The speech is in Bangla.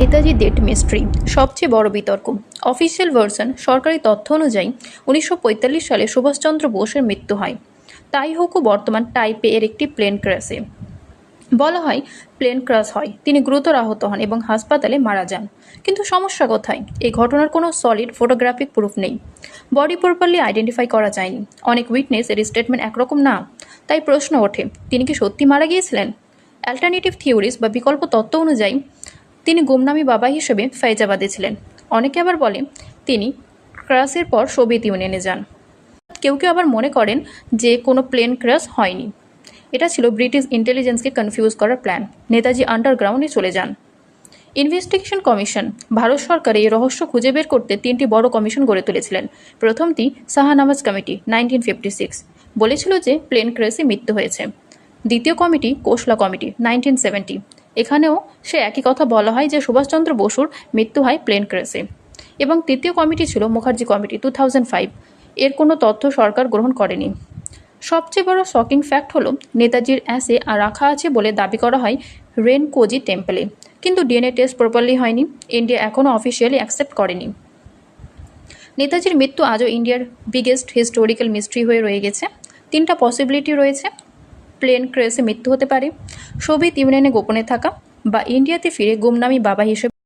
নেতাজি ডেথ মিস্ট্রি সবচেয়ে বড় বিতর্ক। অফিসিয়াল ভার্সন সরকারি তথ্য অনুযায়ী 1945 সালে সুভাষচন্দ্র বোসের মৃত্যু হয় তাইহোকু বর্তমান টাইপে এর একটি প্লেন ক্র্যাশে। বলা হয় প্লেন ক্র্যাশ হয়, তিনি গুরুতর আহত হন এবং হাসপাতালে মারা যান। কিন্তু সমস্যা কোথায়? এই ঘটনার কোনো সলিড ফটোগ্রাফিক প্রুফ নেই, বডি প্রপারলি আইডেন্টিফাই করা যায়নি, অনেক উইটনেস এর স্টেটমেন্ট একরকম না। তাই প্রশ্ন ওঠে, তিনি কি সত্যি মারা গিয়েছিলেন? অ্যাল্টারনেটিভ থিওরিজ বা বিকল্প তত্ত্ব অনুযায়ী তিনি গুমনামি বাবা হিসেবে ফৈজাবাদে ছিলেন। অনেকে আবার বলে তিনি ক্র্যাশের পর সোভিয়েত ইউনিয়নে যান। কেউ কেউ আবার মনে করেন যে কোনো প্লেন ক্র্যাশ হয়নি, এটা ছিল ব্রিটিশ ইন্টেলিজেন্সকে কনফিউজ করার প্ল্যান। নেতাজি আন্ডারগ্রাউন্ডে চলে যান। ইনভেস্টিগেশন কমিশন ভারত সরকার এই রহস্য খুঁজে বের করতে 3টি বড় কমিশন গড়ে তুলেছিলেন। প্রথমটি শাহনামাজ কমিটি 1956 বলেছিল যে প্লেন ক্র্যাশে মৃত্যু হয়েছে। দ্বিতীয় কমিটি কোশলা কমিটি 1970, এখানেও সে একই কথা বলা হয় যে সুভাষচন্দ্র বসুর মৃত্যু হয় প্লেন ক্র্যাশে। এবং তৃতীয় কমিটি ছিল মুখার্জি কমিটি 2005, এর কোনো তথ্য সরকার গ্রহণ করেনি। সবচেয়ে বড় শকিং ফ্যাক্ট হলো নেতাজির অ্যাসে রাখা আছে বলে দাবি করা হয় রেনকোজি টেম্পলে, কিন্তু ডিএনএ টেস্ট প্রপারলি হয়নি। ইন্ডিয়া এখনও অফিসিয়ালি অ্যাকসেপ্ট করেনি। নেতাজির মৃত্যু আজও ইন্ডিয়ার বিগেস্ট হিস্টোরিক্যাল মিস্ট্রি হয়ে রয়ে গেছে। 3টা পসিবিলিটি রয়েছে: প্লেন ক্র্যাশে মৃত্যু হতে পারে, সোভিয়েত ইউনিয়নে গোপনে থাকা, বা ইন্ডিয়াতে ফিরে গুমনামি বাবা হিসেবে